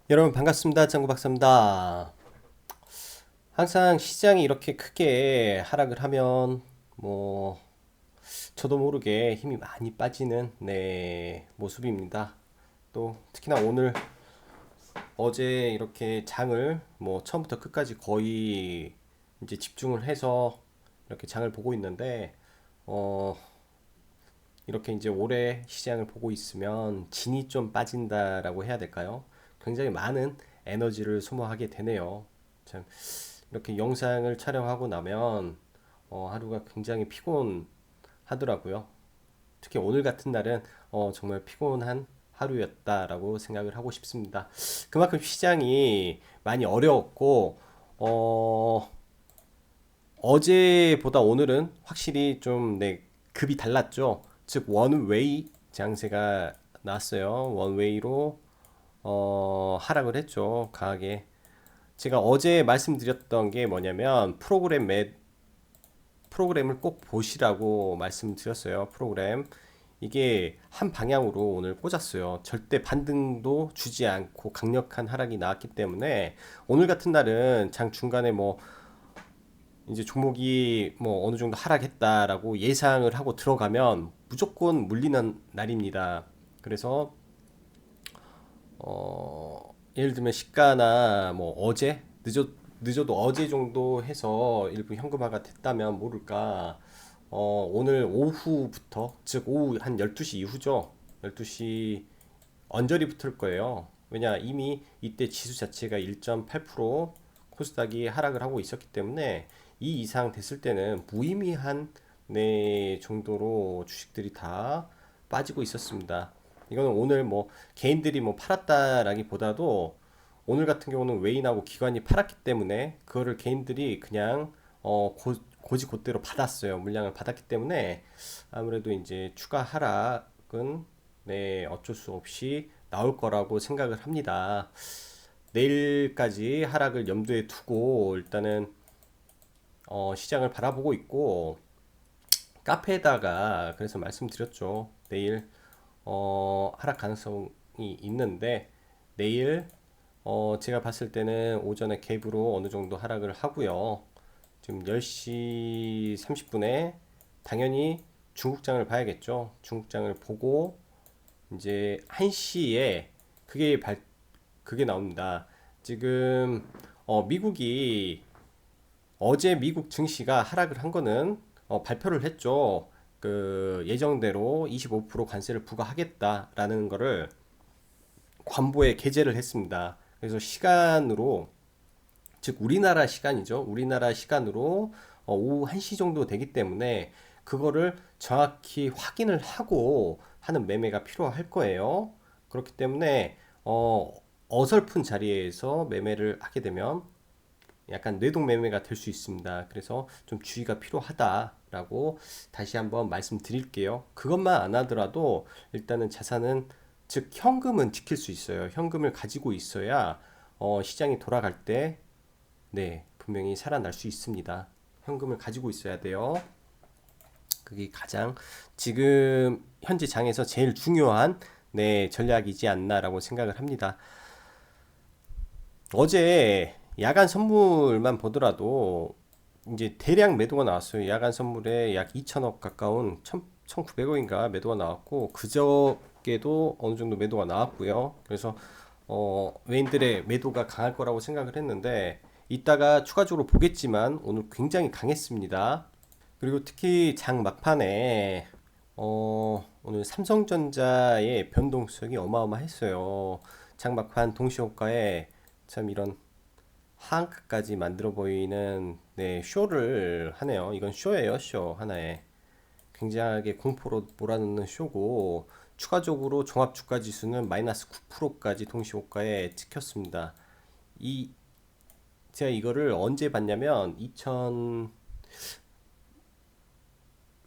여러분 반갑습니다. 짱구 박사입니다. 항상 시장이 이렇게 크게 하락을 하면 뭐 저도 모르게 힘이 많이 빠지는 모습입니다. 또 특히나 오늘 어제 이렇게 장을 뭐 처음부터 끝까지 거의 이제 집중을 해서 이렇게 장을 보고 있는데 어 이렇게 이제 올해 시장을 보고 있으면 진이 좀 빠진다라고 해야 될까요? 굉장히 많은 에너지를 소모하게 되네요. 참 이렇게 영상을 촬영하고 나면 하루가 굉장히 피곤하더라고요. 특히 오늘 같은 날은 정말 피곤한 하루였다라고 생각을 하고 싶습니다. 그만큼 시장이 많이 어려웠고 어제보다 오늘은 확실히 좀 급이 달랐죠. 즉 원웨이 장세가 났어요. 원웨이로 하락을 했죠. 강하게. 제가 어제 말씀드렸던 게 뭐냐면 프로그램을 꼭 보시라고 말씀드렸어요. 프로그램. 이게 한 방향으로 오늘 꽂았어요. 절대 반등도 주지 않고 강력한 하락이 나왔기 때문에 오늘 같은 날은 장 중간에 뭐 이제 종목이 뭐 어느 정도 하락했다라고 예상을 하고 들어가면 무조건 물리는 날입니다. 그래서 예를 들면 시가나 뭐 어제 늦어도 어제 정도 해서 일부 현금화가 됐다면 모를까 오늘 오후부터 즉 오후 한 12시 이후죠. 12시 언저리 붙을 거예요. 왜냐 이미 이때 지수 자체가 1.8% 코스닥이 하락을 하고 있었기 때문에 이 이상 됐을 때는 무의미한 정도로 주식들이 다 빠지고 있었습니다. 이거는 오늘 뭐 개인들이 뭐 팔았다라기보다도 오늘 같은 경우는 외인하고 기관이 팔았기 때문에 그거를 개인들이 그냥 고지고대로 받았어요. 물량을 받았기 때문에 아무래도 이제 추가 하락은 어쩔 수 없이 나올 거라고 생각을 합니다. 내일까지 하락을 염두에 두고 일단은 시장을 바라보고 있고 카페에다가 그래서 말씀드렸죠. 내일 하락 가능성이 있는데 내일 제가 봤을 때는 오전에 갭으로 어느 정도 하락을 하고요. 지금 10시 30분에 당연히 중국장을 봐야겠죠. 중국장을 보고 이제 1시에 그게 그게 나옵니다. 지금 미국이 어제 미국 증시가 하락을 한 거는 발표를 했죠. 그 예정대로 25% 관세를 부과하겠다라는 거를 관보에 게재를 했습니다. 그래서 시간으로 즉 우리나라 시간이죠. 우리나라 시간으로 오후 1시 정도 되기 때문에 그거를 정확히 확인을 하고 하는 매매가 필요할 거예요. 그렇기 때문에 어설픈 자리에서 매매를 하게 되면 약간 뇌동 매매가 될 수 있습니다. 그래서 좀 주의가 필요하다라고 다시 한번 말씀드릴게요. 그것만 안 하더라도 일단은 자산은 즉 현금은 지킬 수 있어요. 현금을 가지고 있어야 시장이 돌아갈 때 분명히 살아날 수 있습니다. 현금을 가지고 있어야 돼요. 그게 가장 지금 현재 장에서 제일 중요한 전략이지 않나라고 생각을 합니다. 어제 야간 선물만 보더라도 이제 대량 매도가 나왔어요. 야간 선물에 약 2천억 가까운 1,900억인가 매도가 나왔고 그저께도 어느 정도 매도가 나왔고요. 그래서 외인들의 매도가 강할 거라고 생각을 했는데 이따가 추가적으로 보겠지만 오늘 굉장히 강했습니다. 그리고 특히 장 막판에 오늘 삼성전자의 변동성이 어마어마했어요. 장 막판 동시호가에 참 이런 하한가까지 만들어 보이는 쇼를 하네요. 이건 쇼예요, 쇼 하나에. 굉장하게 공포로 몰아넣는 쇼고 추가적으로 종합주가 지수는 마이너스 9%까지 동시호가에 찍혔습니다. 이 제가 이거를 언제 봤냐면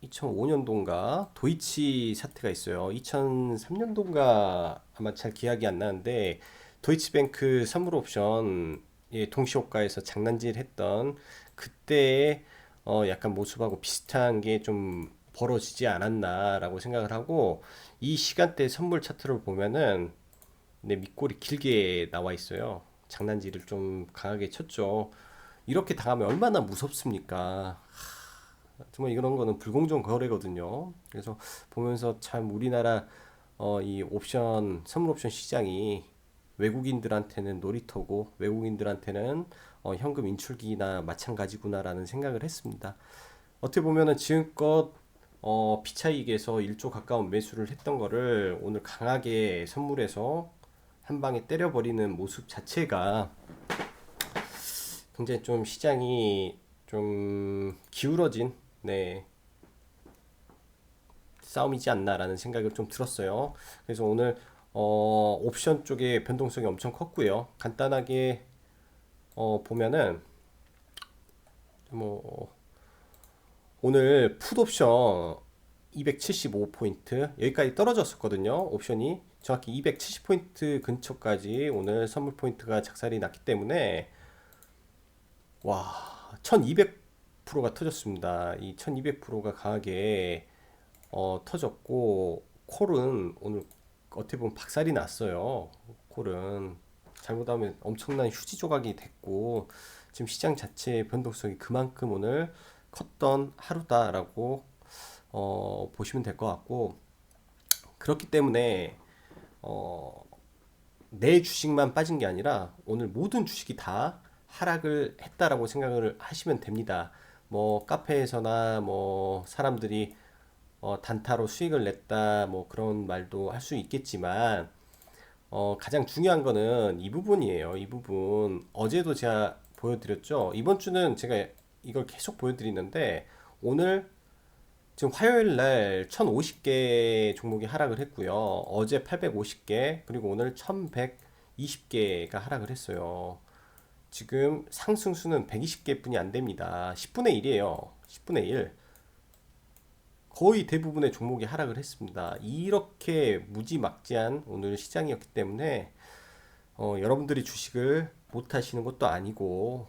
2005년도인가 도이치 사태가 있어요. 2003년도인가 아마 잘 기억이 안 나는데 도이치뱅크 선물 옵션 동시호가에서 장난질 했던 그때의 약간 모습하고 비슷한 게 좀 벌어지지 않았나라고 생각을 하고 이 시간대 선물 차트를 보면은 네, 밑골이 길게 나와 있어요. 장난질을 좀 강하게 쳤죠. 이렇게 당하면 얼마나 무섭습니까? 정말 이런 거는 불공정 거래거든요. 그래서 보면서 참 우리나라 이 옵션 선물 옵션 시장이 외국인들한테는 놀이터고 외국인들한테는 현금 인출기나 마찬가지구나라는 생각을 했습니다. 어떻게 보면은 지금껏 피차익에서 1조 가까운 매수를 했던 거를 오늘 강하게 선물해서 한 방에 때려버리는 모습 자체가 굉장히 좀 시장이 좀 기울어진 네, 싸움이지 않나라는 생각을 좀 들었어요. 그래서 오늘 옵션 쪽에 변동성이 엄청 컸고요. 간단하게 보면은 뭐 오늘 풋 옵션 275포인트 여기까지 떨어졌었거든요. 옵션이 정확히 270포인트 근처까지 오늘 선물 포인트가 작살이 났기 때문에 와 1200%가 터졌습니다. 이 1200%가 강하게 터졌고 콜은 오늘 어떻게 보면 박살이 났어요. 콜은 잘못하면 엄청난 휴지 조각이 됐고 지금 시장 자체의 변동성이 그만큼 오늘 컸던 하루다라고 보시면 될 것 같고 그렇기 때문에 어, 내 주식만 빠진 게 아니라 오늘 모든 주식이 다 하락을 했다라고 생각을 하시면 됩니다. 뭐 카페에서나 뭐 사람들이 단타로 수익을 냈다 뭐 그런 말도 할 수 있겠지만 가장 중요한 거는 이 부분이에요. 이 부분 어제도 제가 보여드렸죠. 이번 주는 제가 이걸 계속 보여드리는데 오늘 지금 화요일 날 1050개 종목이 하락을 했고요. 어제 850개 그리고 오늘 1120개가 하락을 했어요. 지금 상승수는 120개 뿐이 안 됩니다. 10분의 1이에요. 10분의 1. 거의 대부분의 종목이 하락을 했습니다. 이렇게 무지막지한 오늘 시장이었기 때문에 여러분들이 주식을 못 하시는 것도 아니고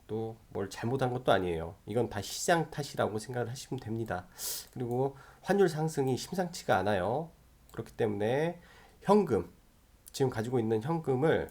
또 뭘 잘못한 것도 아니에요. 이건 다 시장 탓이라고 생각을 하시면 됩니다. 그리고 환율 상승이 심상치가 않아요. 그렇기 때문에 현금, 지금 가지고 있는 현금을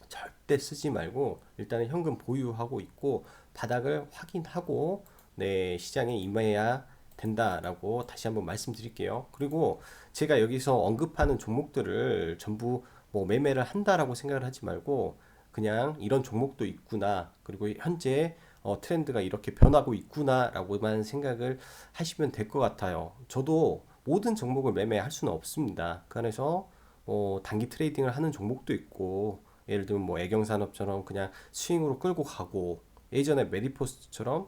절대 쓰지 말고 일단은 현금 보유하고 있고 바닥을 확인하고 네, 시장에 임해야 된다라고 다시 한번 말씀드릴게요. 그리고 제가 여기서 언급하는 종목들을 전부 뭐 매매를 한다라고 생각을 하지 말고 그냥 이런 종목도 있구나. 그리고 현재 트렌드가 이렇게 변하고 있구나라고만 생각을 하시면 될 것 같아요. 저도 모든 종목을 매매할 수는 없습니다. 그 안에서 단기 트레이딩을 하는 종목도 있고 예를 들면 뭐 애경산업처럼 그냥 스윙으로 끌고 가고 예전에 메디포스트처럼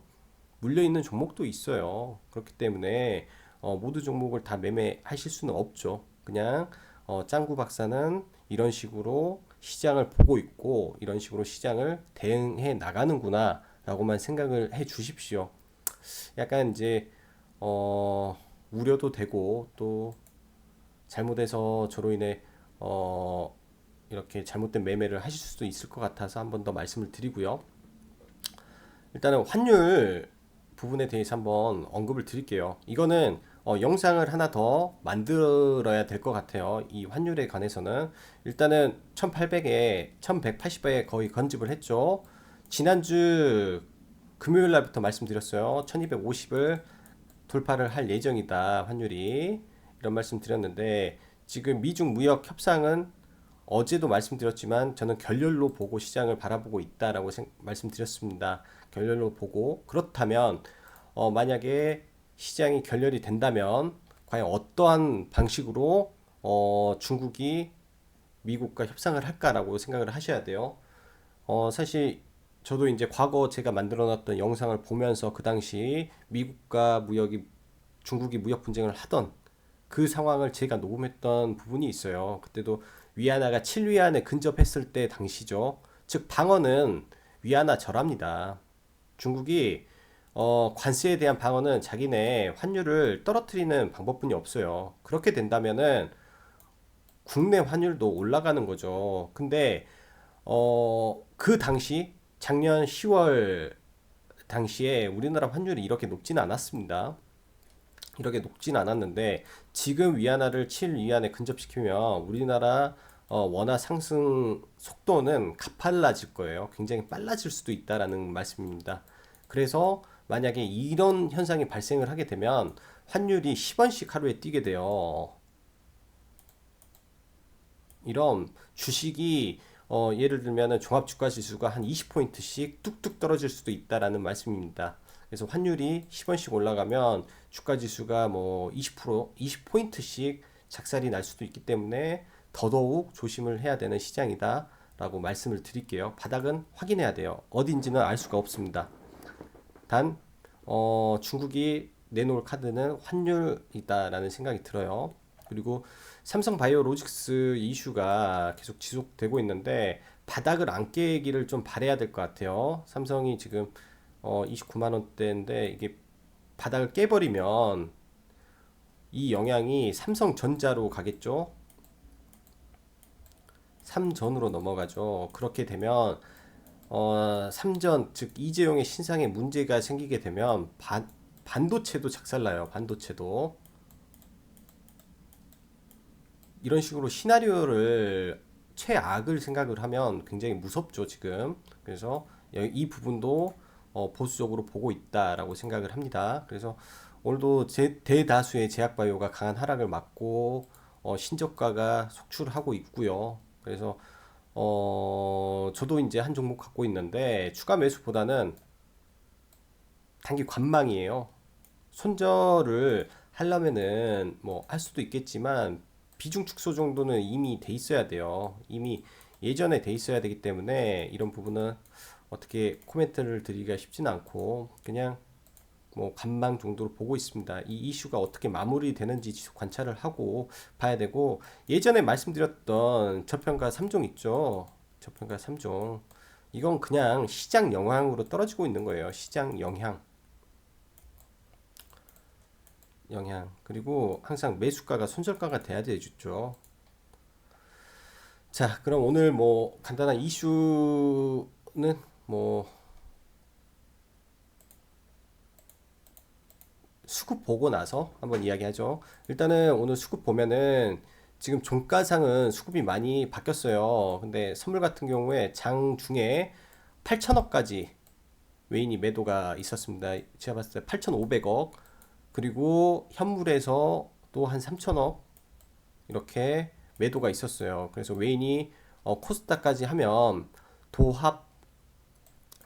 물려있는 종목도 있어요. 그렇기 때문에 모두 종목을 다 매매하실 수는 없죠. 그냥 짱구 박사는 이런 식으로 시장을 보고 있고 이런 식으로 시장을 대응해 나가는구나 라고만 생각을 해 주십시오. 약간 이제 우려도 되고 또 잘못해서 저로 인해 이렇게 잘못된 매매를 하실 수도 있을 것 같아서 한 번 더 말씀을 드리고요. 일단은 환율 부분에 대해서 한번 언급을 드릴게요. 이거는 영상을 하나 더 만들어야 될 것 같아요. 이 환율에 관해서는 일단은 1800에 1180에 거의 건집을 했죠. 지난주 금요일 날부터 말씀드렸어요. 1250을 돌파를 할 예정이다. 환율이 이런 말씀 드렸는데 지금 미중 무역 협상은 어제도 말씀드렸지만 저는 결렬로 보고 시장을 바라보고 있다라고 말씀드렸습니다. 결렬로 보고 그렇다면 만약에 시장이 결렬이 된다면 과연 어떠한 방식으로 중국이 미국과 협상을 할까라고 생각을 하셔야 돼요. 사실 저도 이제 과거 제가 만들어놨던 영상을 보면서 그 당시 미국과 중국이 무역 분쟁을 하던 그 상황을 제가 녹음했던 부분이 있어요. 그때도 위안화가 7위안에 근접했을 때 당시죠. 즉 방어는 위안화 절합니다. 중국이 관세에 대한 방어는 자기네 환율을 떨어뜨리는 방법뿐이 없어요. 그렇게 된다면은 국내 환율도 올라가는 거죠. 근데 그 당시 작년 10월 당시에 우리나라 환율이 이렇게 높지는 않았습니다. 이렇게 높진 않았는데 지금 위안화를 7위안에 근접시키면 우리나라 원화 상승 속도는 가팔라질 거예요. 굉장히 빨라질 수도 있다라는 말씀입니다. 그래서 만약에 이런 현상이 발생을 하게 되면 환율이 10원씩 하루에 뛰게 돼요. 이런 주식이 예를 들면 종합주가지수가 한 20포인트씩 뚝뚝 떨어질 수도 있다라는 말씀입니다. 그래서 환율이 10원씩 올라가면 주가지수가 뭐 20%, 20포인트씩 작살이 날 수도 있기 때문에 더더욱 조심을 해야 되는 시장이다 라고 말씀을 드릴게요. 바닥은 확인해야 돼요. 어딘지는 알 수가 없습니다. 단 중국이 내놓을 카드는 환율이다라는 생각이 들어요. 그리고 삼성바이오로직스 이슈가 계속 지속되고 있는데 바닥을 안 깨기를 좀 바래야 될 것 같아요. 삼성이 지금 29만 원대인데 이게 바닥을 깨버리면 이 영향이 삼성전자로 가겠죠. 삼전으로 넘어가죠. 그렇게 되면 삼전 즉 이재용의 신상에 문제가 생기게 되면 반도체도 작살나요. 반도체도 이런 식으로 시나리오를 최악을 생각을 하면 굉장히 무섭죠, 지금. 그래서 이 부분도 보수적으로 보고 있다라고 생각을 합니다. 그래서 오늘도 대다수의 제약바이오가 강한 하락을 맞고 신저가가 속출하고 있고요. 그래서 저도 이제 한 종목 갖고 있는데 추가 매수보다는 단기 관망이에요. 손절을 하려면은 뭐 할 수도 있겠지만 비중 축소 정도는 이미 돼 있어야 돼요. 이미 예전에 돼 있어야 되기 때문에 이런 부분은 어떻게 코멘트를 드리기가 쉽지는 않고 그냥 뭐 관망 정도로 보고 있습니다. 이 이슈가 어떻게 마무리되는지 지속 관찰을 하고 봐야 되고 예전에 말씀드렸던 저평가 3종 있죠. 저평가 3종. 이건 그냥 시장 영향으로 떨어지고 있는 거예요. 시장 영향. 그리고 항상 매수가가 손절가가 돼야 되죠. 자, 그럼 오늘 뭐 간단한 이슈는 뭐 수급 보고 나서 한번 이야기하죠. 일단은 오늘 수급 보면은 지금 종가상은 수급이 많이 바뀌었어요. 근데 선물 같은 경우에 장 중에 8천억까지 외인이 매도가 있었습니다. 제가 봤을 때 8,500억 그리고 현물에서 또 한 3천억 이렇게 매도가 있었어요. 그래서 외인이 코스닥까지 하면 도합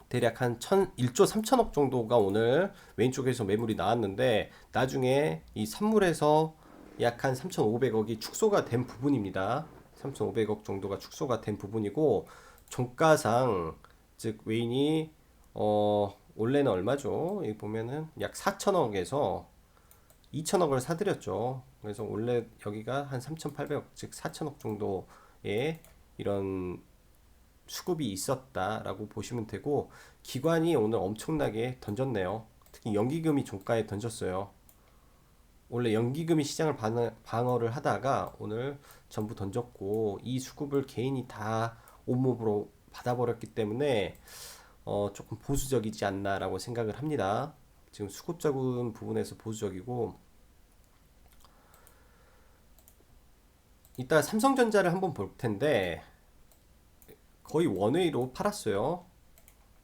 대략 한 1조 3천억 정도가 오늘 왼쪽에서 매물이 나왔는데 나중에 이 선물에서 약 한 3,500억이 축소가 된 부분입니다. 3,500억 정도가 축소가 된 부분이고 종가상 즉 외인이 원래는 얼마죠? 여기 보면은 약 4천억에서 2천억을 사들였죠. 그래서 원래 여기가 한 3,800억 즉 4천억 정도의 이런 수급이 있었다라고 보시면 되고 기관이 오늘 엄청나게 던졌네요. 특히 연기금이 종가에 던졌어요. 원래 연기금이 시장을 방어를 하다가 오늘 전부 던졌고 이 수급을 개인이 다 온몸으로 받아버렸기 때문에 조금 보수적이지 않나라고 생각을 합니다. 지금 수급적인 부분에서 보수적이고 이따 삼성전자를 한번 볼 텐데 거의 원웨이로 팔았어요.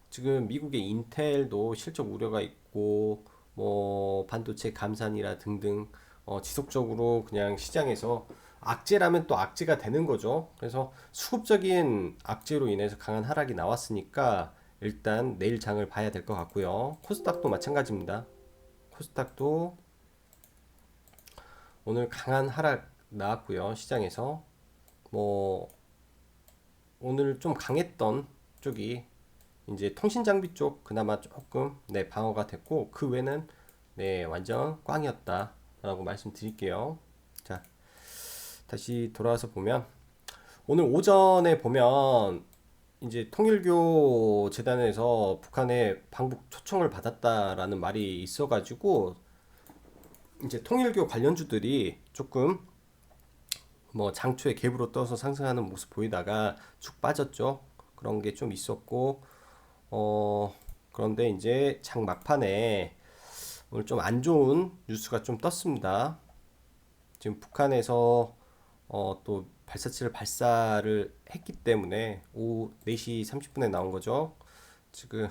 지금 미국의 인텔도 실적 우려가 있고 뭐 반도체 감산이라 등등 지속적으로 그냥 시장에서 악재라면 또 악재가 되는 거죠. 그래서 수급적인 악재로 인해서 강한 하락이 나왔으니까 일단 내일 장을 봐야 될 것 같고요. 코스닥도 마찬가지입니다. 코스닥도 오늘 강한 하락 나왔고요. 시장에서 뭐 오늘 좀 강했던 쪽이 이제 통신 장비 쪽 그나마 조금 네 방어가 됐고 그 외는 네 완전 꽝이었다라고 말씀드릴게요. 자 다시 돌아와서 보면 오늘 오전에 보면 이제 통일교 재단에서 북한에 방북 초청을 받았다라는 말이 있어가지고 이제 통일교 관련주들이 조금 뭐 장초에 갭으로 떠서 상승하는 모습 보이다가 쭉 빠졌죠. 그런 게 좀 있었고 그런데 이제 장 막판에 오늘 좀 안 좋은 뉴스가 좀 떴습니다. 지금 북한에서 또 발사체를 발사를 했기 때문에 오후 4시 30분에 나온 거죠. 지금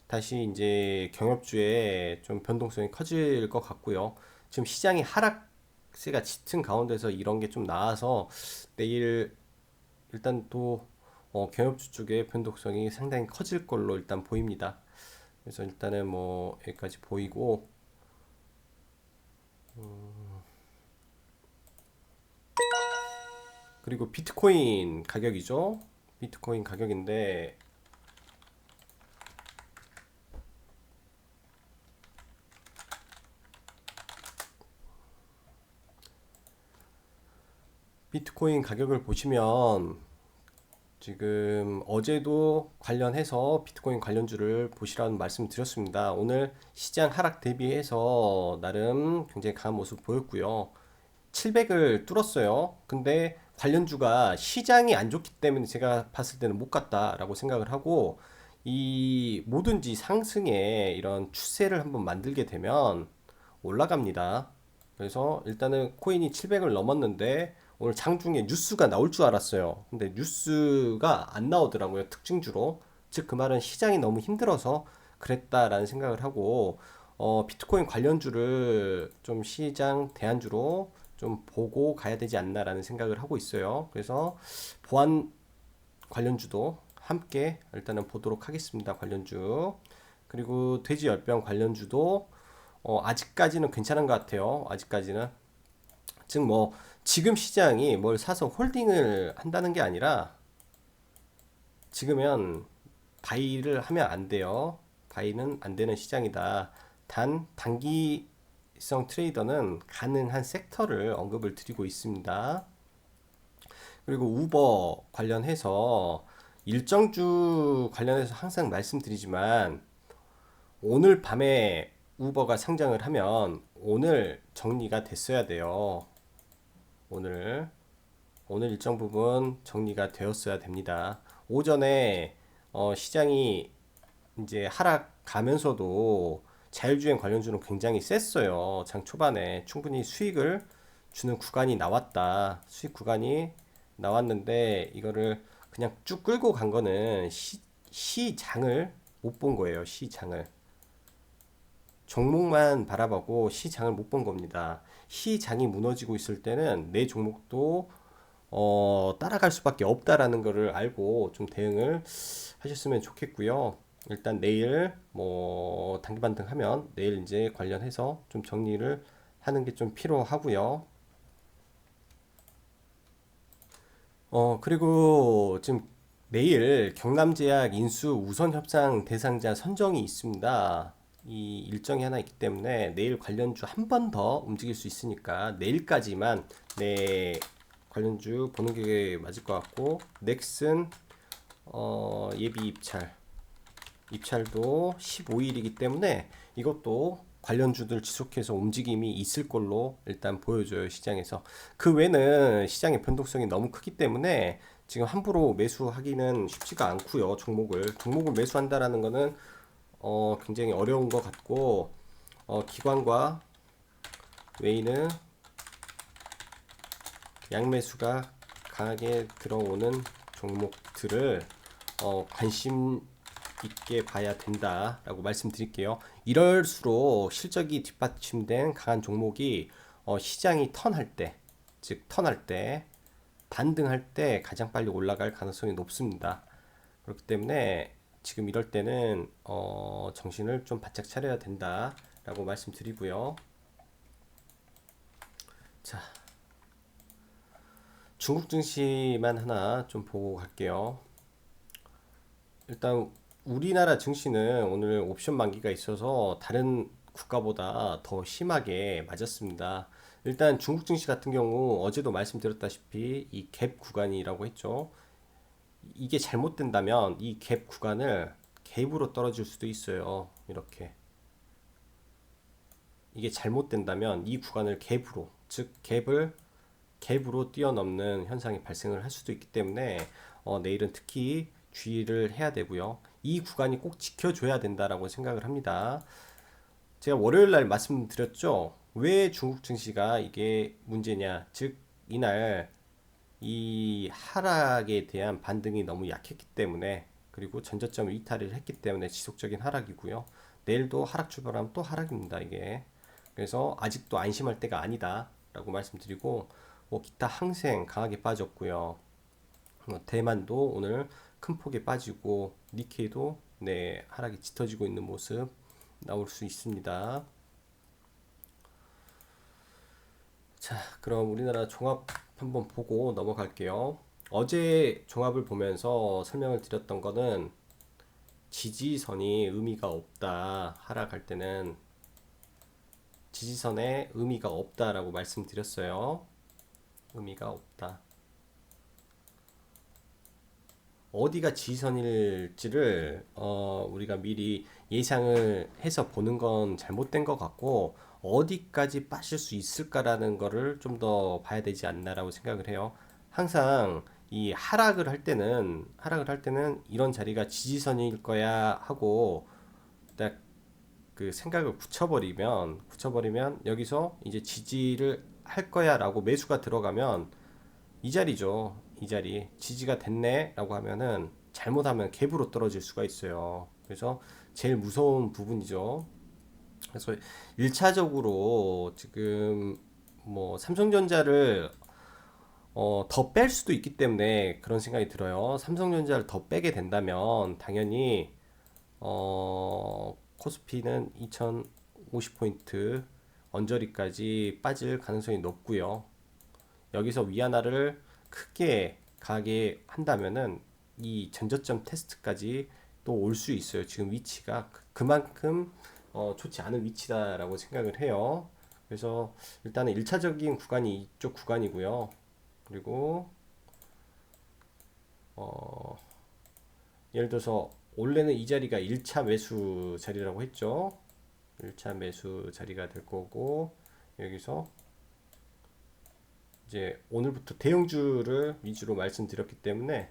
다시 이제 경협주에 좀 변동성이 커질 것 같고요. 지금 시장이 하락세가 짙은 가운데서 이런 게 좀 나와서 내일 일단 또 경협주 쪽에 변동성이 상당히 커질 걸로 일단 보입니다. 그래서 일단은 뭐 여기까지 보이고, 그리고 비트코인 가격이죠. 비트코인 가격인데 비트코인 가격을 보시면 지금 어제도 관련해서 비트코인 관련주를 보시라는 말씀 드렸습니다. 오늘 시장 하락 대비해서 나름 굉장히 강한 모습 보였고요. 700을 뚫었어요. 근데 관련주가 시장이 안 좋기 때문에 제가 봤을 때는 못 갔다라고 생각을 하고, 이 뭐든지 상승의 이런 추세를 한번 만들게 되면 올라갑니다. 그래서 일단은 코인이 700을 넘었는데 오늘 장중에 뉴스가 나올 줄 알았어요. 근데 뉴스가 안 나오더라고요. 특징주로. 즉 그 말은 시장이 너무 힘들어서 그랬다라는 생각을 하고, 비트코인 관련주를 좀 시장 대안주로 좀 보고 가야 되지 않나라는 생각을 하고 있어요. 그래서 보안 관련주도 함께 일단은 보도록 하겠습니다. 관련주. 그리고 돼지열병 관련주도 아직까지는 괜찮은 것 같아요. 아직까지는. 즉 뭐 지금 시장이 뭘 사서 홀딩을 한다는 게 아니라 지금은 바이를 하면 안 돼요. 바이는 안 되는 시장이다. 단 단기성 트레이더는 가능한 섹터를 언급을 드리고 있습니다. 그리고 우버 관련해서 일정주 관련해서 항상 말씀드리지만 오늘 밤에 우버가 상장을 하면 오늘 정리가 됐어야 돼요. 오늘 일정 부분 정리가 되었어야 됩니다. 오전에 시장이 이제 하락가면서도 자율주행 관련주는 굉장히 셌어요. 장 초반에 충분히 수익을 주는 구간이 나왔다. 수익 구간이 나왔는데 이거를 그냥 쭉 끌고 간 거는 시장을 못 본 거예요. 시장을. 종목만 바라보고 시장을 못 본 겁니다. 시장이 무너지고 있을 때는 내 종목도 따라갈 수밖에 없다라는 것을 알고 좀 대응을 하셨으면 좋겠고요. 일단 내일 뭐 단기 반등하면 내일 이제 관련해서 좀 정리를 하는 게 좀 필요하고요. 그리고 지금 내일 경남제약 인수 우선 협상 대상자 선정이 있습니다. 이 일정이 하나 있기 때문에 내일 관련주 한 번 더 움직일 수 있으니까 내일까지만 내 관련주 보는 게 맞을 것 같고, 넥슨 예비 입찰도 15일이기 때문에 이것도 관련주들 지속해서 움직임이 있을 걸로 일단 보여줘요. 시장에서. 그 외에는 시장의 변동성이 너무 크기 때문에 지금 함부로 매수하기는 쉽지가 않고요. 종목을 매수한다라는 거는 굉장히 어려운 것 같고, 기관과 외인은 양매수가 강하게 들어오는 종목들을 관심 있게 봐야 된다라고 말씀드릴게요. 이럴수록 실적이 뒷받침된 강한 종목이 시장이 턴할 때, 즉 턴할 때, 반등할 때 가장 빨리 올라갈 가능성이 높습니다. 그렇기 때문에 지금 이럴 때는 정신을 좀 바짝 차려야 된다라고 말씀드리고요. 자, 중국 증시만 하나 좀 보고 갈게요. 일단 우리나라 증시는 오늘 옵션 만기가 있어서 다른 국가보다 더 심하게 맞았습니다. 일단 중국 증시 같은 경우 어제도 말씀드렸다시피 이 갭 구간이라고 했죠. 이게 잘못된다면 이 갭 구간을 갭으로 떨어질 수도 있어요. 이렇게. 이게 잘못된다면 이 구간을 갭으로, 즉 갭으로 뛰어넘는 현상이 발생을 할 수도 있기 때문에 내일은 특히 주의를 해야 되고요. 이 구간이 꼭 지켜줘야 된다라고 생각을 합니다. 제가 월요일 날 말씀드렸죠. 왜 중국 증시가 이게 문제냐? 즉 이날 이 하락에 대한 반등이 너무 약했기 때문에, 그리고 전저점 이탈을 했기 때문에 지속적인 하락이고요. 내일도 하락 출발하면 또 하락입니다, 이게. 그래서 아직도 안심할 때가 아니다 라고 말씀드리고, 뭐 기타 항생 강하게 빠졌고요. 대만도 오늘 큰 폭에 빠지고, 니케이도 네, 하락이 짙어지고 있는 모습 나올 수 있습니다. 자, 그럼 우리나라 종합 한번 보고 넘어갈게요. 어제 종합을 보면서 설명을 드렸던 거는 지지선이 의미가 없다. 하락할 때는 지지선에 의미가 없다라고 말씀드렸어요. 의미가 없다. 어디가 지지선일지를 우리가 미리 예상을 해서 보는 건 잘못된 것 같고, 어디까지 빠질 수 있을까라는 거를 좀 더 봐야 되지 않나라고 생각을 해요. 항상 이 하락을 할 때는 이런 자리가 지지선일 거야 하고 딱 그 생각을 굳혀버리면 여기서 이제 지지를 할 거야라고 매수가 들어가면 이 자리죠. 이 자리 지지가 됐네 라고 하면은 잘못하면 갭으로 떨어질 수가 있어요. 그래서 제일 무서운 부분이죠. 그래서 1차적으로 지금 뭐 삼성전자를 더 뺄 수도 있기 때문에 그런 생각이 들어요. 삼성전자를 더 빼게 된다면 당연히 코스피는 2050포인트 언저리까지 빠질 가능성이 높고요. 여기서 위안화를 크게 가게 한다면은 이 전저점 테스트까지 또 올 수 있어요. 지금 위치가 그만큼 좋지 않은 위치다라고 생각을 해요. 그래서 일단은 1차적인 구간이 이쪽 구간이고요. 그리고 어, 예를 들어서 원래는 이 자리가 1차 매수 자리라고 했죠. 1차 매수 자리가 될 거고, 여기서 이제 오늘부터 대형주를 위주로 말씀드렸기 때문에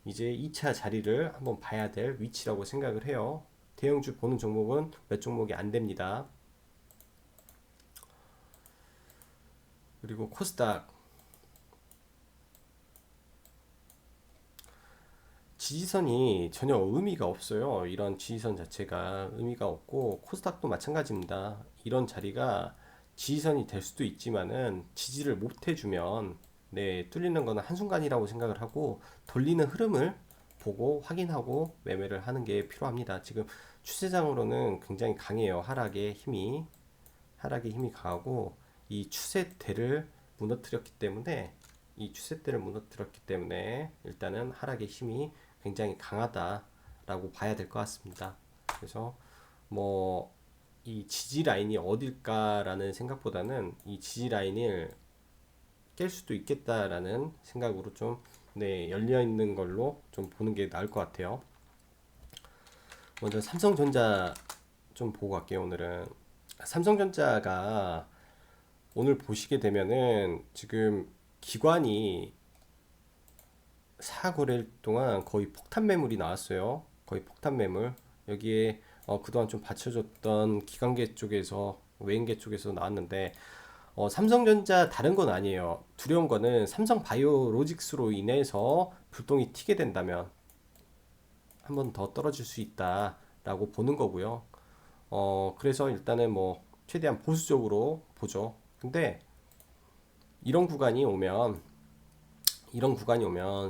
이제 2차 자리를 한번 봐야 될 위치라고 생각을 해요. 대형주 보는 종목은 몇 종목이 안 됩니다. 그리고 코스닥 지지선이 전혀 의미가 없어요. 이런 지지선 자체가 의미가 없고, 코스닥도 마찬가지입니다. 이런 자리가 지지선이 될 수도 있지만은 지지를 못 해주면 네, 뚫리는 거는 한순간이라고 생각을 하고 돌리는 흐름을 보고 확인하고 매매를 하는 게 필요합니다. 지금 추세장으로는 굉장히 강해요. 하락의 힘이 강하고, 이 추세대를 무너뜨렸기 때문에 일단은 하락의 힘이 굉장히 강하다라고 봐야 될 것 같습니다. 그래서 뭐 이 지지 라인이 어딜까라는 생각보다는 이 지지 라인을 깰 수도 있겠다라는 생각으로 좀 네, 열려 있는 걸로 좀 보는 게 나을 것 같아요. 먼저 삼성전자 좀 보고 갈게요. 오늘은 삼성전자가 오늘 보시게 되면은 지금 기관이 4거래일 동안 거의 폭탄 매물이 나왔어요. 거의 폭탄 매물. 여기에 그동안 좀 받쳐줬던 기관계 쪽에서 외인계 쪽에서 나왔는데, 삼성전자 다른 건 아니에요. 두려운 거는 삼성 바이오로직스로 인해서 불똥이 튀게 된다면 한 번 더 떨어질 수 있다라고 보는 거고요. 그래서 일단은 뭐 최대한 보수적으로 보죠. 근데 이런 구간이 오면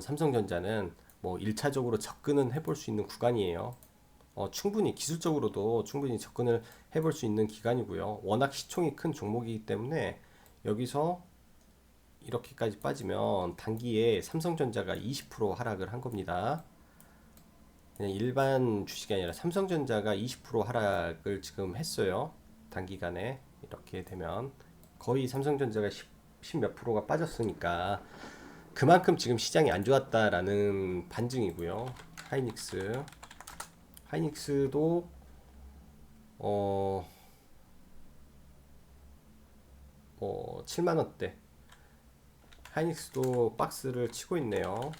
삼성전자는 뭐 1차적으로 접근은 해볼 수 있는 구간이에요. 충분히 기술적으로도 충분히 접근을 해볼 수 있는 기간이고요. 워낙 시총이 큰 종목이기 때문에 여기서 이렇게까지 빠지면 단기에 삼성전자가 20% 하락을 한 겁니다. 그냥 일반 주식이 아니라 삼성전자가 20% 하락을 지금 했어요. 단기간에 이렇게 되면 거의 삼성전자가 10 몇 프로가 빠졌으니까 그만큼 지금 시장이 안 좋았다라는 반증이고요. 하이닉스도 어, 7만 원대. 하이닉스도 박스를 치고 있네요.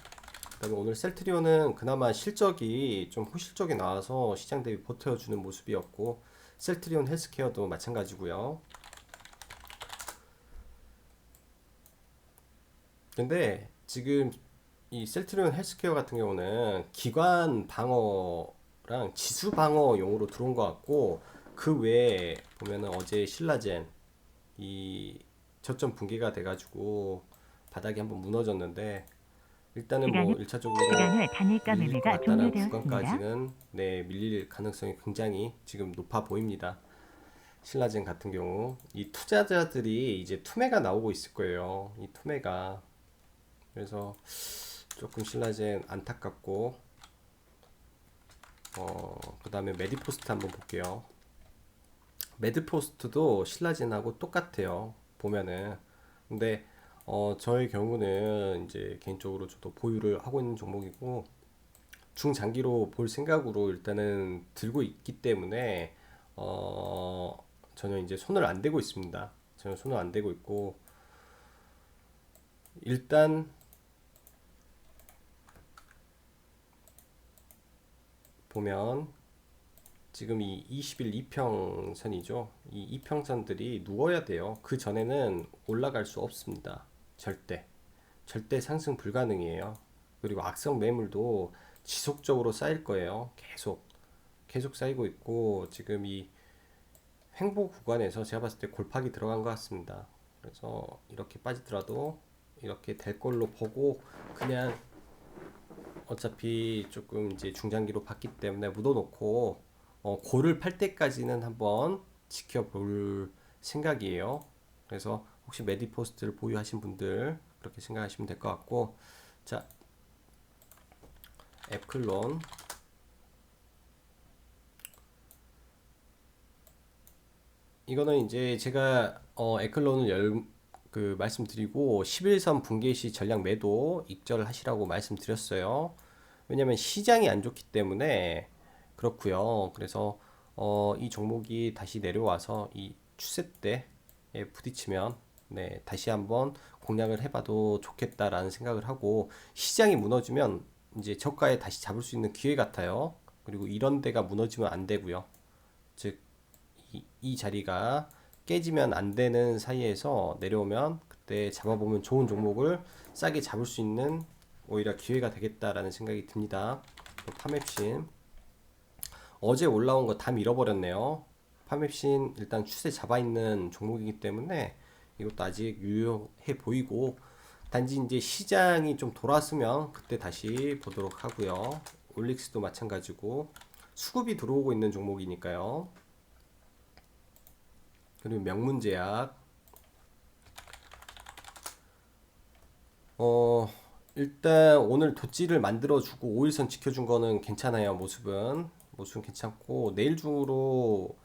그다음에 오늘 셀트리온은 그나마 실적이 좀 호실적이 나와서 시장 대비 버텨주는 모습이었고, 셀트리온 헬스케어도 마찬가지고요. 근데 지금 이 셀트리온 헬스케어 같은 경우는 기관 방어랑 지수 방어용으로 들어온 것 같고, 그 외에 보면은 어제 신라젠 이 저점 붕괴가 돼가지고 바닥이 한번 무너졌는데, 일단은 시간 뭐 1차적으로 시간 후 단일가 밀릴 것 매매가 같다는 종료되었습니다. 구간까지는 네, 밀릴 가능성이 굉장히 지금 높아 보입니다. 신라젠 같은 경우 이 투자자들이 이제 투매가 나오고 있을 거예요. 이 투매가. 그래서 조금 신라젠 안타깝고, 그 다음에 메디포스트 한번 볼게요. 메디포스트도 신라젠하고 똑같아요, 보면은. 근데 저의 경우는 이제 개인적으로 저도 보유를 하고 있는 종목이고, 중장기로 볼 생각으로 일단은 들고 있기 때문에 전혀 이제 손을 안 대고 있습니다. 전혀 손을 안 대고 있고, 일단 보면 지금 이 20일 이평선이죠. 이 이평선들이 누워야 돼요. 그 전에는 올라갈 수 없습니다. 절대 상승 불가능이에요. 그리고 악성 매물도 지속적으로 쌓일 거예요. 계속 쌓이고 있고, 지금 이 횡보 구간에서 제가 봤을 때 골팍이 들어간 것 같습니다. 그래서 이렇게 빠지더라도 이렇게 될 걸로 보고, 그냥 어차피 조금 이제 중장기로 봤기 때문에 묻어놓고 고를 팔 때까지는 한번 지켜볼 생각이에요. 그래서 혹시 메디포스트를 보유하신 분들 그렇게 생각하시면 될 것 같고, 자, 애플론. 이거는 이제 제가 애클론을 말씀드리고 11선 붕괴 시 전량 매도 익절하시라고 말씀드렸어요. 왜냐면 시장이 안 좋기 때문에 그렇고요. 그래서 이 종목이 다시 내려와서 이 추세대에 부딪히면 네, 다시 한번 공략을 해봐도 좋겠다라는 생각을 하고, 시장이 무너지면 이제 저가에 다시 잡을 수 있는 기회 같아요. 그리고 이런 데가 무너지면 안 되고요. 즉 이 자리가 깨지면 안 되는 사이에서 내려오면 그때 잡아보면 좋은 종목을 싸게 잡을 수 있는 오히려 기회가 되겠다라는 생각이 듭니다. 파맵신 어제 올라온 거 다 밀어버렸네요. 파맵신 일단 추세 잡아 있는 종목이기 때문에 이것도 아직 유효해 보이고, 단지 이제 시장이 좀 돌았으면 그때 다시 보도록 하고요. 올릭스도 마찬가지고 수급이 들어오고 있는 종목이니까요. 그리고 명문제약, 어 일단 오늘 도찌를 만들어주고 5일선 지켜준 거는 괜찮아요. 모습은 괜찮고, 내일 중으로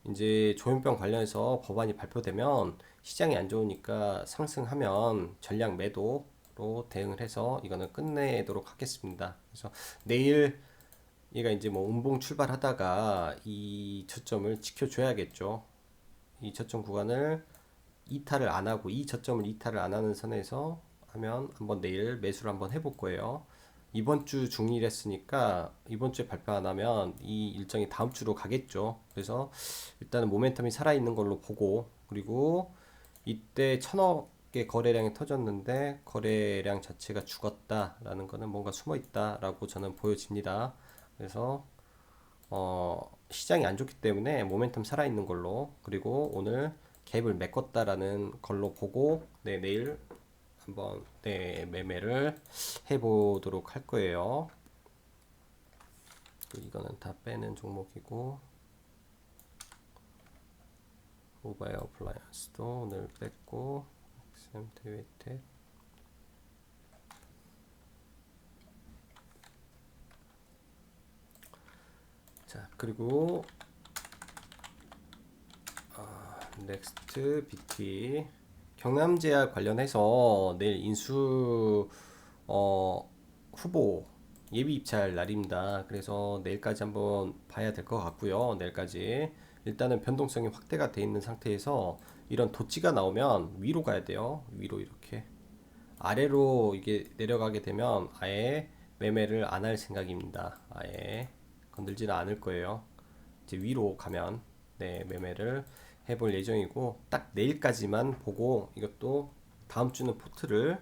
이제 조현병 관련해서 법안이 발표되면 시장이 안 좋으니까 상승하면 전량 매도로 대응을 해서 이거는 끝내도록 하겠습니다. 그래서 내일 얘가 이제 뭐 음봉 출발하다가 이 저점을 지켜줘야겠죠. 이 저점 구간을 이탈을 안 하고, 이 저점을 이탈을 안 하는 선에서 하면 한번 내일 매수를 한번 해볼 거예요. 이번 주 중일 했으니까 이번 주에 발표 안 하면 이 일정이 다음 주로 가겠죠. 그래서 일단은 모멘텀이 살아있는 걸로 보고, 그리고 이때 1,000억의 거래량이 터졌는데 거래량 자체가 죽었다라는 거는 뭔가 숨어 있다라고 저는 보여집니다. 그래서 시장이 안 좋기 때문에 모멘텀 살아있는 걸로, 그리고 오늘 갭을 메꿨다라는 걸로 보고, 네, 내일 한번 네, 매매를 해보도록 할 거예요. 이거는 다 빼는 종목이고, 모바일 어플라이언스도 오늘 뺐고, 엑스엠 자, 그리고 넥스트 BT 경남제약 관련해서 내일 인수 후보 예비 입찰 날입니다. 그래서 내일까지 한번 봐야 될 것 같고요. 내일까지 일단은 변동성이 확대가 돼 있는 상태에서 이런 도치가 나오면 위로 가야 돼요. 위로 이렇게. 아래로 이게 내려가게 되면 아예 매매를 안 할 생각입니다. 아예 건들지는 않을 거예요. 이제 위로 가면 네, 매매를 해볼 예정이고, 딱 내일까지만 보고 이것도 다음 주는 포트를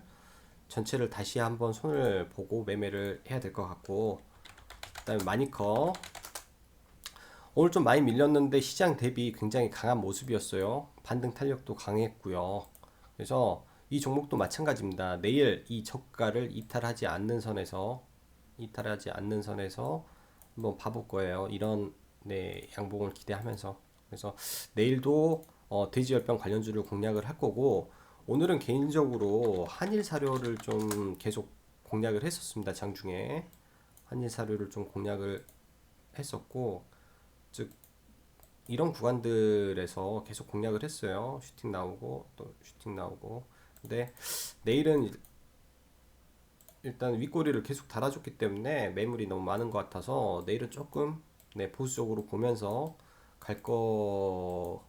전체를 다시 한번 손을 보고 매매를 해야 될 것 같고, 그다음에 마니커 오늘 좀 많이 밀렸는데 시장 대비 굉장히 강한 모습이었어요. 반등 탄력도 강했고요. 그래서 이 종목도 마찬가지입니다. 내일 이 저가를 이탈하지 않는 선에서 한번 봐볼 거예요. 이런 네, 양봉을 기대하면서. 그래서 내일도 돼지열병 관련주를 공략을 할 거고, 오늘은 개인적으로 한일 사료를 좀 계속 공략을 했었습니다. 장중에 한일 사료를 좀 공략을 했었고, 즉 이런 구간들에서 계속 공략을 했어요. 슈팅 나오고 또 슈팅 나오고. 근데 내일은 일단 윗꼬리를 계속 달아줬기 때문에 매물이 너무 많은 것 같아서 내일은 조금 네, 보수적으로 보면서 갈 거고요.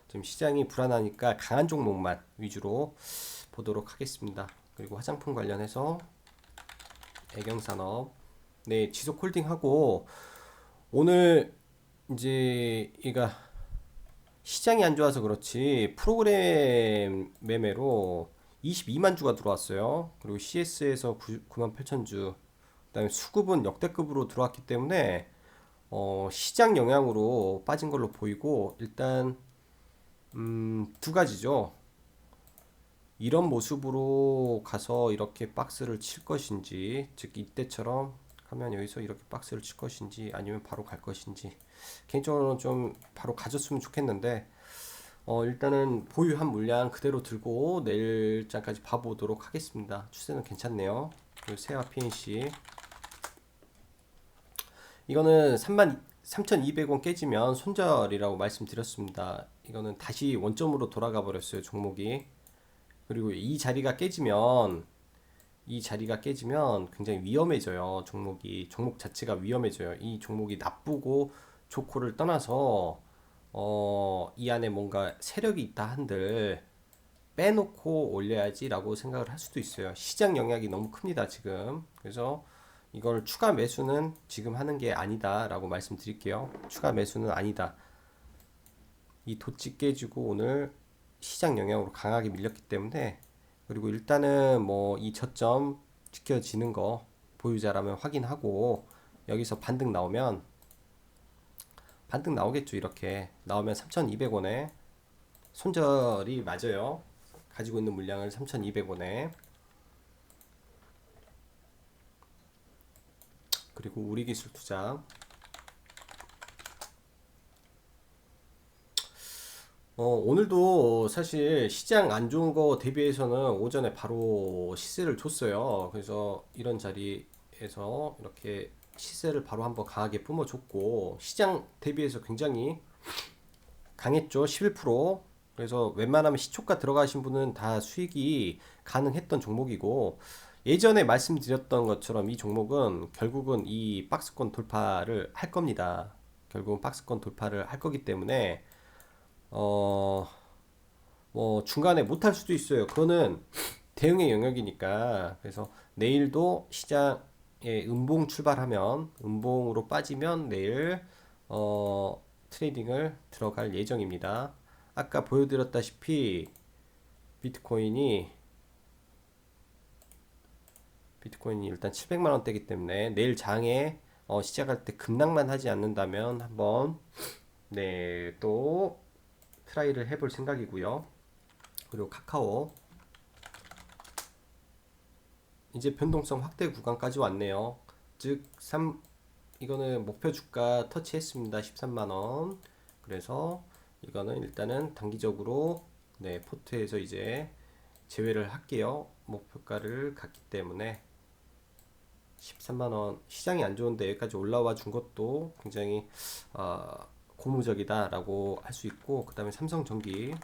지금 시장이 불안하니까 강한 종목만 위주로 보도록 하겠습니다. 그리고 화장품 관련해서 애경산업 네, 지속 홀딩하고 오늘 이제 이가 시장이 안 좋아서 그렇지 프로그램 매매로 22만 주가 들어왔어요. 그리고 CS에서 9만 8천 주. 그다음에 수급은 역대급으로 들어왔기 때문에 시장 영향으로 빠진 걸로 보이고 일단 두 가지죠. 이런 모습으로 가서 이렇게 박스를 칠 것인지, 즉 이때처럼 하면 여기서 이렇게 박스를 칠 것인지 아니면 바로 갈 것인지 개인적으로는 좀 바로 가졌으면 좋겠는데 일단은 보유한 물량 그대로 들고 내일장까지 봐보도록 하겠습니다. 추세는 괜찮네요. 그리고 세화 PNC 이거는 3,200원 깨지면 손절이라고 말씀드렸습니다. 이거는 다시 원점으로 돌아가 버렸어요, 종목이. 그리고 이 자리가 깨지면 굉장히 위험해져요. 종목 자체가 위험해져요. 이 종목이 나쁘고 좋고를 떠나서 이 안에 뭔가 세력이 있다 한들 빼놓고 올려야지라고 생각을 할 수도 있어요. 시장 영향이 너무 큽니다, 지금. 그래서 이걸 추가 매수는 지금 하는 게 아니다라고 말씀드릴게요. 추가 매수는 아니다. 이 도치 깨지고 오늘 시장 영향으로 강하게 밀렸기 때문에 그리고 일단은 뭐 이 저점 지켜지는 거 보유자라면 확인하고 여기서 반등 나오겠죠. 이렇게 나오면 3,200원에 손절이 맞아요. 가지고 있는 물량을 3,200원에 그리고 우리기술 투자 오늘도 사실 시장 안 좋은 거 대비해서는 오전에 바로 시세를 줬어요. 그래서 이런 자리에서 이렇게 시세를 바로 한번 강하게 뿜어줬고 시장 대비해서 굉장히 강했죠. 11%. 그래서 웬만하면 시초가 들어가신 분은 다 수익이 가능했던 종목이고 예전에 말씀드렸던 것처럼 이 종목은 결국은 이 박스권 돌파를 할 겁니다. 결국은 박스권 돌파를 할 거기 때문에 어, 뭐 중간에 못 할 수도 있어요. 그거는 대응의 영역이니까. 그래서 내일도 시장에 음봉 출발하면 음봉으로 빠지면 내일 트레이딩을 들어갈 예정입니다. 아까 보여드렸다시피 비트코인이 비트코인이 일단 700만 원대이기 때문에 내일 장에 시작할 때 급락만 하지 않는다면 한번 네, 또 트라이를 해볼 생각이고요. 그리고 카카오 이제 변동성 확대 구간까지 왔네요. 즉 이거는 목표 주가 터치했습니다. 13만 원. 그래서 이거는 일단은 단기적으로 네, 포트에서 이제 제외를 할게요. 목표가를 갔기 때문에 13만 원 시장이 안 좋은데 여기까지 올라와 준 것도 굉장히 고무적이다라고 할 수 있고 그다음에 삼성전기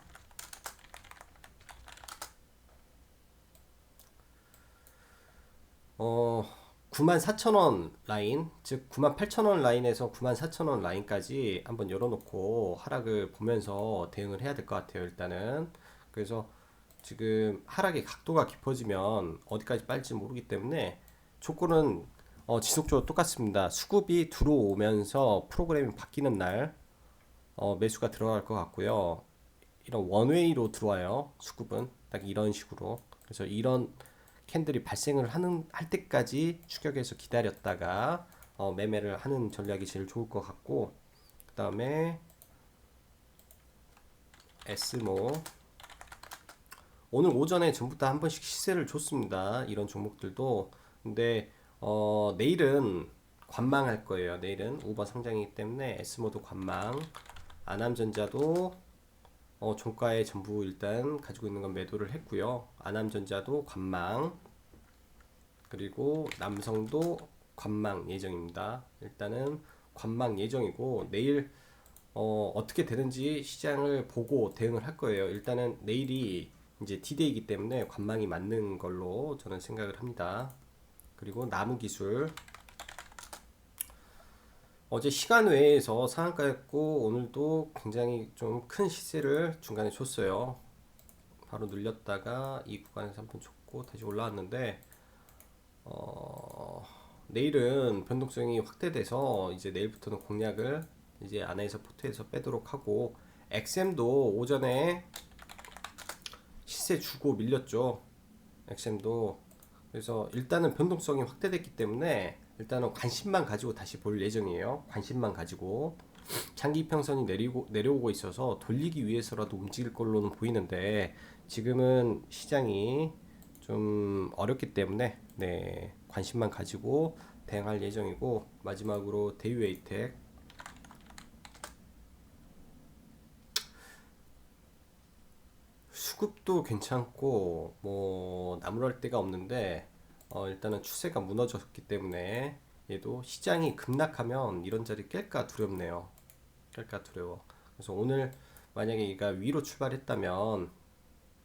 94,000원 라인, 즉 98,000원 라인에서 94,000원 라인까지 한번 열어놓고 하락을 보면서 대응을 해야 될 것 같아요. 일단은 그래서 지금 하락의 각도가 깊어지면 어디까지 빨지 모르기 때문에 조건은 지속적으로 똑같습니다. 수급이 들어오면서 프로그램이 바뀌는 날 매수가 들어갈 것 같고요. 이런 원웨이로 들어와요. 수급은 딱 이런 식으로. 그래서 이런 캔들이 발생을 할 때까지 추격해서 기다렸다가 매매를 하는 전략이 제일 좋을 것 같고, 그 다음에 에스모 오늘 오전에 전부 다 한 번씩 시세를 줬습니다. 이런 종목들도. 근데 내일은 관망할 거예요. 내일은 우버 상장이기 때문에 에스모도 관망, 아남전자도 종가에 전부 일단 가지고 있는 건 매도를 했고요. 아남전자도 관망, 그리고 남성도 관망 예정입니다. 일단은 관망 예정이고, 내일 어떻게 되는지 시장을 보고 대응을 할 거예요. 일단은 내일이 이제 D-Day이기 때문에 관망이 맞는 걸로 저는 생각을 합니다. 그리고 나무기술 어제 시간 외에서 상한가였고, 오늘도 굉장히 좀 큰 시세를 중간에 줬어요. 바로 눌렸다가 이 구간에서 한번 줬고 다시 올라왔는데, 내일은 변동성이 확대돼서 이제 내일부터는 공략을 이제 안에서 포트에서 빼도록 하고, XM도 오전에 시세 주고 밀렸죠. XM도. 그래서 일단은 변동성이 확대됐기 때문에 일단은 관심만 가지고 다시 볼 예정이에요. 관심만 가지고. 장기 이평선이 내려오고 있어서 돌리기 위해서라도 움직일 걸로는 보이는데, 지금은 시장이 좀 어렵기 때문에 네, 관심만 가지고 대응할 예정이고, 마지막으로 대유에이텍 수급도 괜찮고 뭐 나무랄 데가 없는데, 일단은 추세가 무너졌기 때문에 얘도 시장이 급락하면 이런 자리 깰까 두렵네요. 깰까 두려워. 그래서 오늘 만약에 얘가 위로 출발했다면,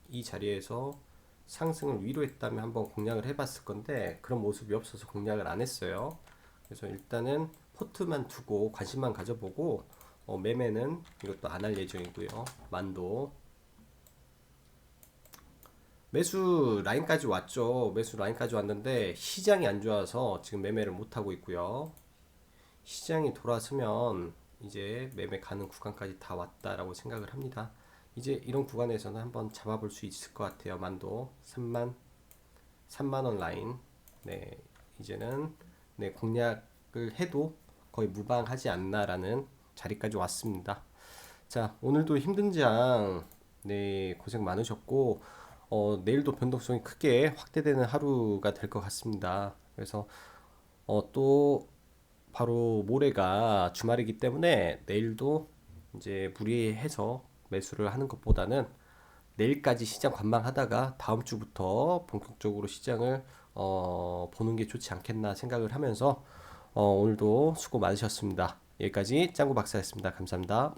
이 자리에서 상승을 위로 했다면 한번 공략을 해봤을 건데, 그런 모습이 없어서 공략을 안 했어요. 그래서 일단은 포트만 두고 관심만 가져보고, 매매는 이것도 안 할 예정이고요. 만도 매수 라인까지 왔죠. 매수 라인까지 왔는데 시장이 안 좋아서 지금 매매를 못 하고 있고요. 시장이 돌아서면 이제 매매 가는 구간까지 다 왔다라고 생각을 합니다. 이제 이런 구간에서는 한번 잡아볼 수 있을 것 같아요. 만도 3만 원 라인. 네, 이제는 네, 공략을 해도 거의 무방하지 않나라는 자리까지 왔습니다. 자, 오늘도 힘든 장, 네, 고생 많으셨고, 내일도 변동성이 크게 확대되는 하루가 될 것 같습니다. 그래서, 또, 바로 모레가 주말이기 때문에 내일도 이제 무리해서 매수를 하는 것보다는 내일까지 시장 관망하다가 다음 주부터 본격적으로 시장을, 보는 게 좋지 않겠나 생각을 하면서, 오늘도 수고 많으셨습니다. 여기까지 짱구 박사였습니다. 감사합니다.